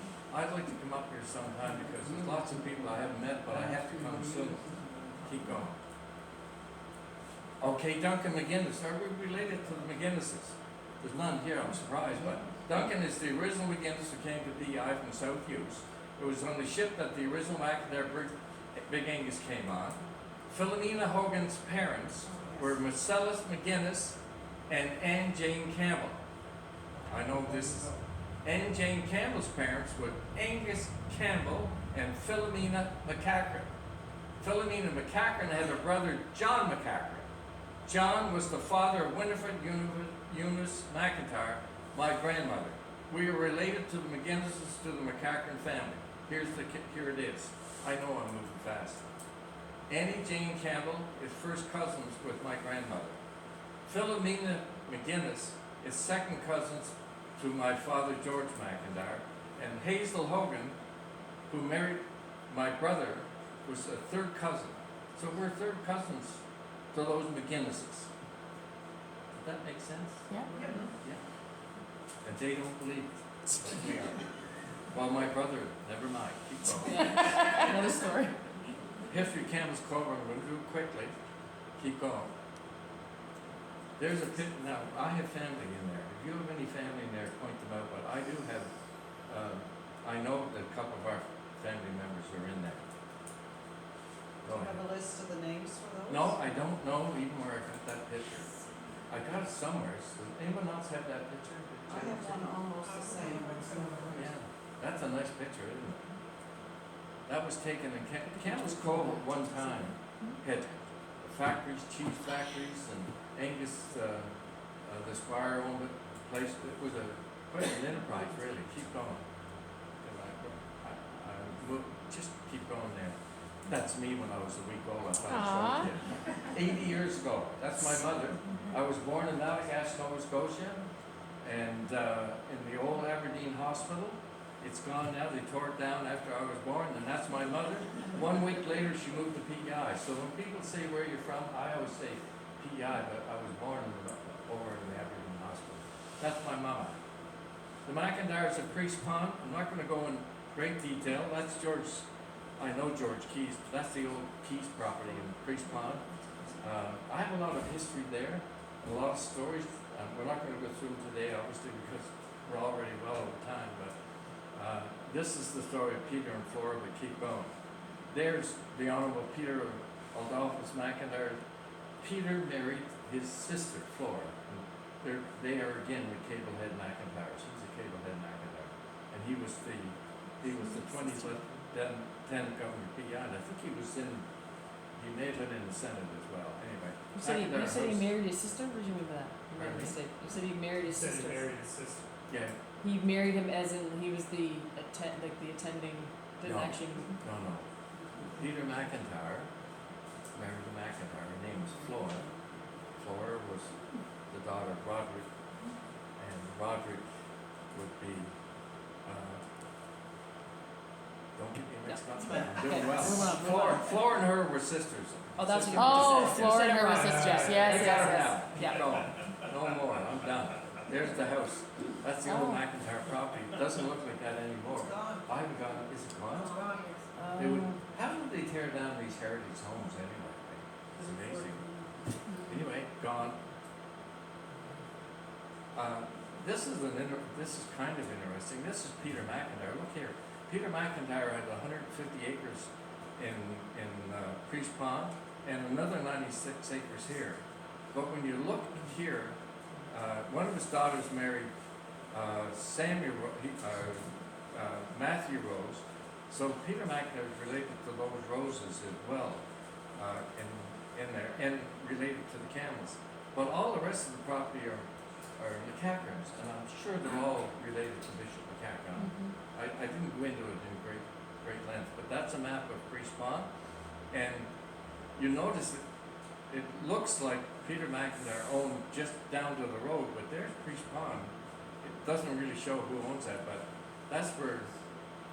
up here sometime because there's lots of people I haven't met, but I have to come soon. Keep going. Okay, Duncan McGinnis. Are we related to the MacInnises? There's none here, I'm surprised, but Duncan is the original MacInnis who came to DI from South Hughes. It was on the ship that the original MacIntyre Big Angus came on. Philomena Hogan's parents were Marcellus MacInnis and Anne Jane Campbell. I know this is Anne Jane Campbell's parents were Angus Campbell and Philomena MacEacherns. Philomena MacEacherns had a brother, John MacEacherns. John was the father of Winifred Eunice MacIntyre, my grandmother. We are related to the MacInnises, to the MacEacherns family. Here it is. I know I'm moving fast. Annie Jane Campbell is first cousins with my grandmother. Philomena MacInnis is second cousins to my father, George MacIntyre. And Hazel Hogan, who married my brother, was a third cousin. So we're third cousins to those MacInnises. Does that make sense? Yeah. Yeah. And they don't believe it, but we are. Well, my brother, never mind, keep going. Another story. History of Campbell's Cove, I'm going to do it quickly. Keep going. There's a pit, now, I have family in there. If you have any family in there, point them out, but I do have, I know that a couple of our family members are in there. Do Go you have ahead. a list of the names for those? No, I don't know even where I got that picture. I got it somewhere. Does anyone else have that picture? I have one almost the same, but it's not. Yeah, that's a nice picture, isn't it? That was taken in Campbell's Cove at one time had factories, cheese factories, and Angus, the squire owned it, place. It was quite an enterprise, really. Keep going. 'Cause just keep going there. That's me when I was a week old. I thought I showed you. 80 years ago. That's my mother. I was born in Malacast, Nova Scotia, and in the old Aberdeen Hospital. It's gone now. They tore it down after I was born, and that's my mother. 1 week later, she moved to PEI. So when people say where you're from, I always say PEI, but I was born over in the Aberdeen Hospital. That's my mama. The MacIntyres of Priest Pond. I'm not going to go in great detail. That's George. I know George Keys. That's the old Keys property in Priest Pond. I have a lot of history there, a lot of stories. We're not going to go through them today, obviously, because we're already well over time. But this is the story of Peter and Flora. But keep going. There's the Honorable Peter Adolphus MacIntyre. Peter married his sister Flora. And they are again the Cablehead MacIntyres. He's a Cablehead MacIntyre, and he was the 20th Lieutenant Governor of PEI. And I think he may have been in the Senate as well. Anyway, You said he married his sister? What did you mean by that? You made a Pardon me? mistake. You said he married his Said he sister. married his sister. yeah, He married him as in he was the attending, didn't No. actually. no. Peter MacIntyre married a MacIntyre. Her name was Flora. Flora was the daughter of Roderick, and Roderick would be. Don't get me mixed up. fine. I'm doing Okay, well. move on. Flora and her were sisters. Oh, that's what you Sisters. meant to say. You Flora said and it her were right. sisters. Yes, I yes, got it yes. now. Keep Yeah. going. No more. I'm done. There's the house. That's the old Oh. MacIntyre property. It doesn't look like that anymore. It's gone. I haven't got it. Is it gone? They would, how did they tear down these heritage homes anyway? It's amazing. Anyway, gone. This is kind of interesting. This is Peter MacIntyre. Look here. Peter MacIntyre had 150 acres in Priest Pond and another 96 acres here. But when you look here, one of his daughters married Matthew Rose, so Peter MacIntyre is related to those Roses as well in there, and related to the Campbells. But all the rest of the property are MacEacherns, and I'm sure they're all related to Bishop MacEachern. I didn't go into it in great length, but that's a map of Priest Pond, and you notice that it looks like Peter MacIntyre owned just down to the road, but there's Priest Pond. It doesn't really show who owns that, but that's where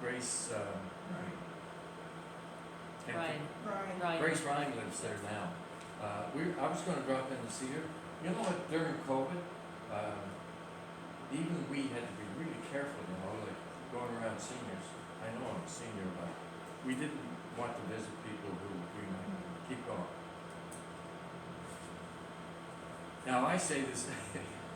Grace Grace Ryan lives there now. I was going to drop in to see her. You know what? During COVID, even we had to be really careful, you know, like going around seniors. I know I'm a senior, but we didn't want to visit people who we might keep going. Now I say this,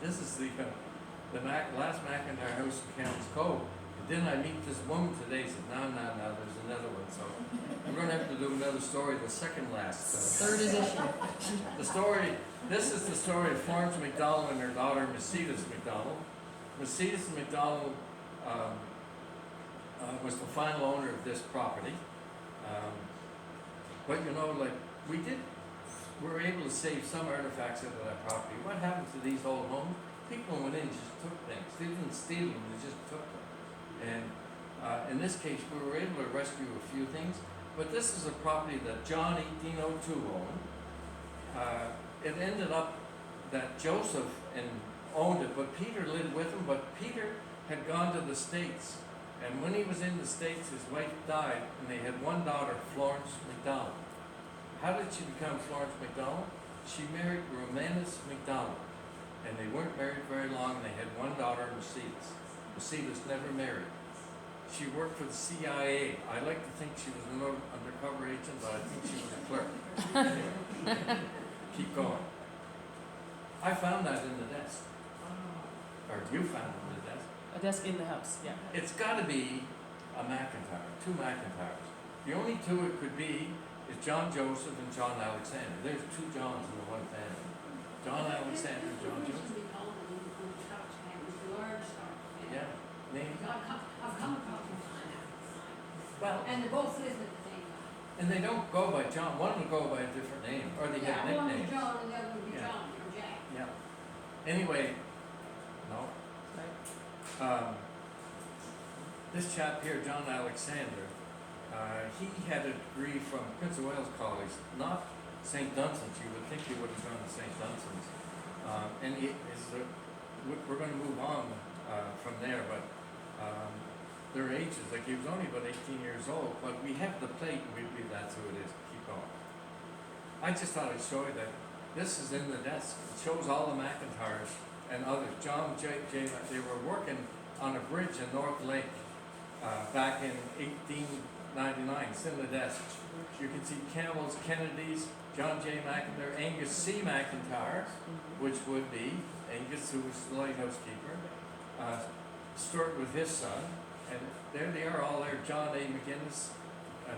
this is the last MacIntyre house in Campbell's Cove. And then I meet this woman today, said, no, there's another one. So I'm going to have to do another story, the second last. Third edition. The story, this is the story of Florence McDonald and her daughter, MacInnises McDonald. MacInnises McDonald was the final owner of this property. But you know, like, we were able to save some artifacts out of that property. What happened to these old homes? People went in and just took things. They didn't steal them, they just took them. And in this case, we were able to rescue a few things. But this is a property that John 1802 owned. It ended up that Joseph owned it, but Peter lived with him. But Peter had gone to the States. And when he was in the States, his wife died, and they had one daughter, Florence McDonald. How did she become Florence McDonald? She married Romanus McDonald. And they weren't married very long, and they had one daughter, Mercedes. Mercedes never married. She worked for the CIA. I like to think she was an undercover agent, but I think she was a clerk. Keep going. I found that in the desk. Or you found it in the desk. A desk in the house, yeah. It's got to be a MacIntyre, two MacIntyres. The only two it could be is John Joseph and John Alexander. There's two Johns in the one family. John Alexander and John Joseph. Yeah, name. I've come across them. Well, And they both live at the same time. and they don't go by John. One will go by a different name, or they have Yeah, one would be nicknames. John and the other would be Yeah. John or Jack. Yeah. Anyway, no. Right. This chap here, John Alexander, he had a degree from Prince of Wales College, not St. Dunstan's. You would think he would have gone to St. Dunstan's. And we're going to move on from there, but their ages, like he was only about 18 years old, but we have the plate and we believe that's who it is. Keep going. I just thought I'd show you that this is in the desk. It shows all the MacIntyres and others. John J. They were working on a bridge in North Lake back in 1899. It's in the desk. You can see Campbells, Kennedys, John J. MacIntyre, Angus C. MacIntyre, which would be Angus, who was the lighthouse keeper, Stuart with his son, and there they are all there, John A. McInnes.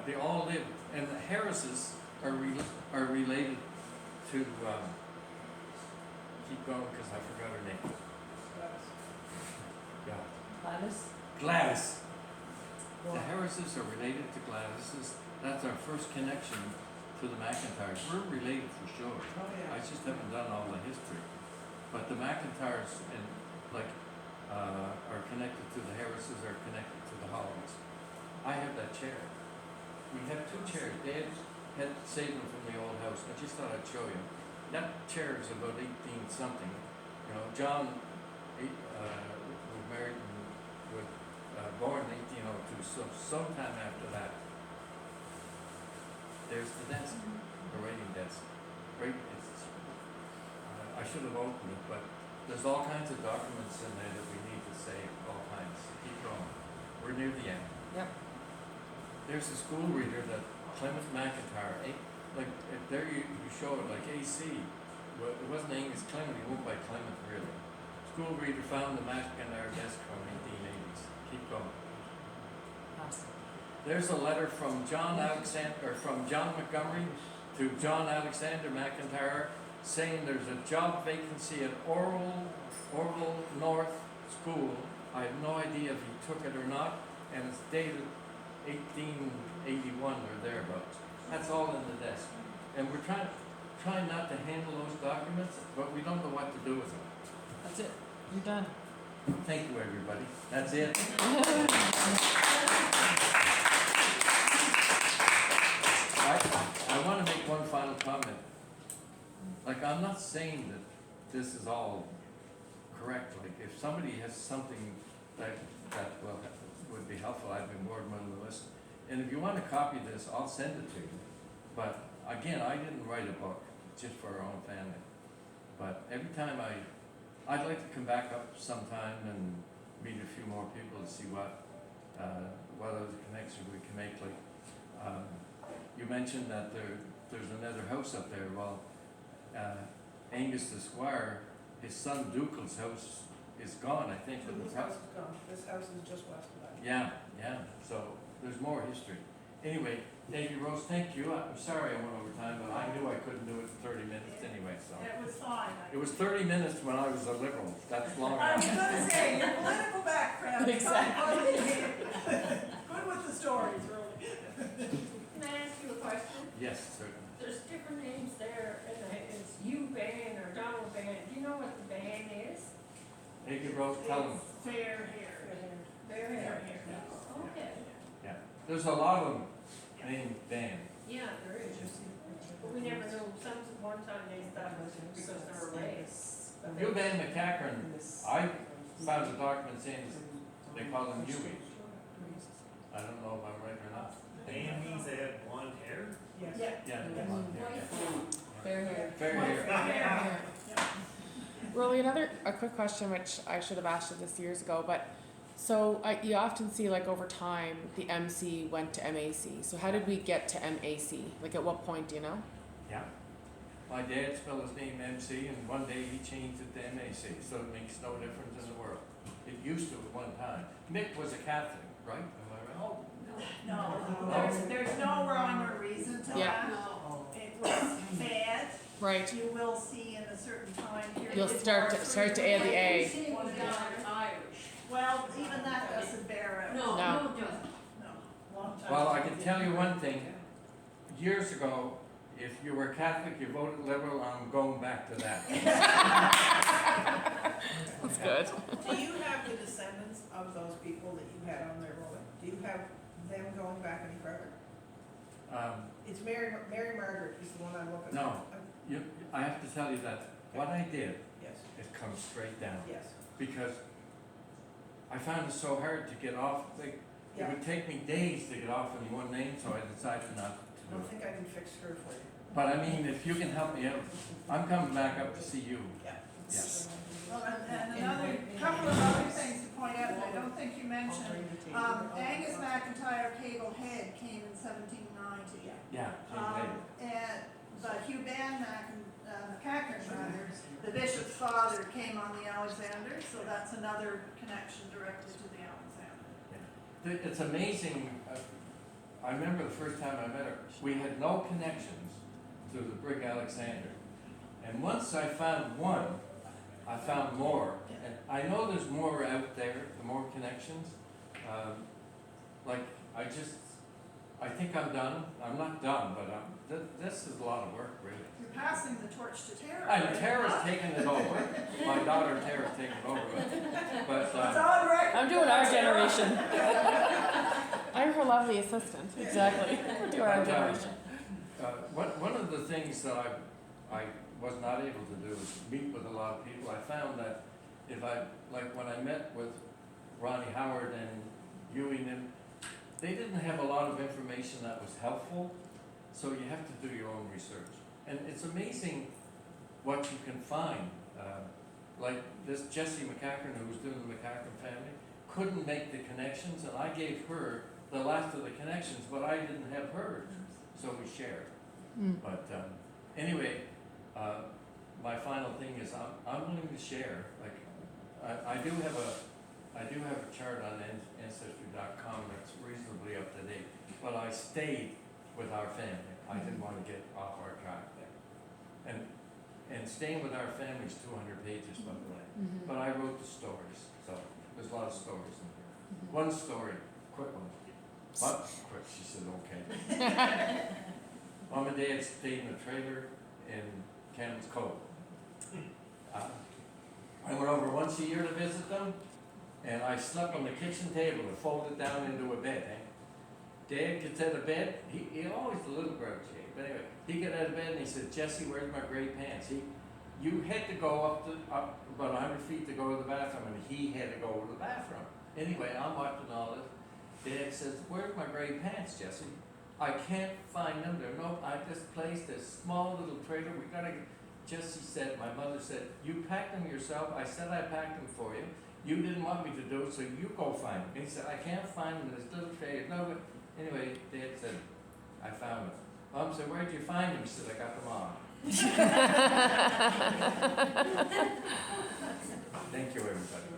They all lived, and the Harrises are related to, keep going because I forgot her name. Gladys. The Harrises are related to Gladys's. That's our first connection to the MacIntyres. We're related for sure. Oh, yeah. I just haven't done all the history. But the MacIntyres are connected to the Harrises, are connected to the Hollands. I have that chair. We have two chairs. Dad had saved them from the old house. I just thought I'd show you. That chair is about 18 something. You know, John was married and born in 1802, so sometime after that. There's the desk, the writing desk. Right, I should have opened it, but there's all kinds of documents in there that we need to save, all kinds. Keep going. We're near the end. Yep. There's a school reader that Clement MacIntyre, there you show it like AC. Well, it wasn't Angus Clement, he went by Clement really. School reader found the MacIntyre desk from 1880s. Keep going. There's a letter from John Montgomery to John Alexander MacIntyre saying there's a job vacancy at Orville North School. I have no idea if he took it or not, and it's dated 1881 or thereabouts. That's all in the desk. And we're trying not to handle those documents, but we don't know what to do with them. That's it. You're done. Thank you, everybody. That's it. I want to make one final comment. Like, I'm not saying that this is all correct. Like, if somebody has something that would be helpful, I'd be more than willing to listen. And if you want to copy this, I'll send it to you. But again, I didn't write a book just for our own family. But every time I'd like to come back up sometime and meet a few more people to see what other connections we can make. Like, you mentioned that there's another house up there. Well, Angus the Squire, his son Ducal's house is gone, I think. But This house is gone. This house is just west of that. yeah. So there's more history. Anyway, Davy Rose, thank you. I'm sorry I went over time, but I knew I couldn't do it in 30 minutes anyway. So It was fine. it was 30 minutes when I was a liberal. That's long I was enough. gonna say, your political background is Exactly. good with the stories, really. Can I ask you a question? Yes, certainly. There's different names there, and it's U-Ban or Donald Ban. Do you know what the ban is? Davy Rose, tell them. Fair hair. Fair hair. Okay. Yeah. There's a lot of them named Dan. Yeah, there is. But we never knew, one time they thought it was because they were raised. You Ben MacEacherns, I found a document saying they call him Huey. I don't know if I'm right or not. Dan means they have blonde hair? Yes. Yeah. Yeah, they want hair, yeah. Fair hair. Fair hair. Fair. Roly, a quick question which I should have asked you this years ago, but so you often see like over time the MC went to MAC. So how did we get to MAC? Like at what point, do you know? Yeah. My dad spelled his name MC, and one day he changed it to MAC, so it makes no difference in the world. It used to at one time. Mick was a Catholic, right? Am I right? Oh, No, there's no rhyme or reason to Yeah. that. no. It was bad. Right. You will see in a certain time period. You'll start to add the A. You see, it was Irish. Well, even that doesn't bear out. No, No. no, it doesn't. No, long time. Well, I can tell you one thing. Years ago, if you were Catholic, you voted Liberal. I'm going back to that. That's good. Do you have the descendants of those people that you had on there, Roland? Do you have them going back any further? It's Mary Margaret is the one I'm looking No. at. I have to tell you that what I did, Yes, it comes straight down. yes. Because I found it so hard to get off. Like, it Yeah. would take me days to get off in one name, so I decided not I to don't do it. think I can fix her for you. But I mean, if you can help me out, I'm coming back up to see you. Yeah. Yes. Well, and another, couple of other things to point out, and I don't think you mentioned, Angus MacIntyre Cable Head came in 1790. Yeah. Jane Lady. But Hugh Ban MacEacherns, rather, the bishop's father came on the Alexander, so that's another connection directly to the Alexander. It's amazing. I remember the first time I met her, we had no connections to the Brig Alexander. And once I found one, I found more. And I know there's more out there, more connections. I think I'm done. I'm not done, but this is a lot of work, really. You're passing the torch to Tara. And right? Tara's taking it over. My daughter Tara's taking it over. But It's on record. I'm doing our generation. I'm her lovely assistant. Exactly. We're doing our But, generation. one of the things that I was not able to do is meet with a lot of people. I found that when I met with Ronnie Howard and Ewing, and they didn't have a lot of information that was helpful, so you have to do your own research. And it's amazing what you can find. Like this Jessie MacEachern, who was doing the MacEachern family, couldn't make the connections, and I gave her the last of the connections, but I didn't have hers, so we shared. Mm. But anyway, my final thing is I'm willing to share. Like I do have I do have a chart on ancestry.com that's reasonably up to date, but I stayed with our family. I didn't want to get off our track there. And staying with our family is 200 pages, by the way. Mhm. But I wrote the stories, so there's a lot of stories in here. Mhm. One story, quick one. What? Quick, she said, okay. Mom and Dad stayed in a trailer in Campbell's Cove. I went over once a year to visit them, and I slept on the kitchen table and folded down into a bed. Dad gets out of bed, he always a little grouchy, but anyway, he got out of bed and he said, Jesse, where's my gray pants? You had to go up about 100 feet to go to the bathroom, and he had to go to the bathroom. Anyway, I'm watching all this. Dad says, where's my gray pants, Jesse? I can't find them. They're no, I just placed a small little trailer. We gotta get. Jesse said, my mother said, you packed them yourself. I said I packed them for you. You didn't want me to do it, so you go find them. He said, I can't find them in this little trailer. No, but anyway, Dad said, I found them. Mom said, where'd you find them? He said, I got them on. Thank you, everybody.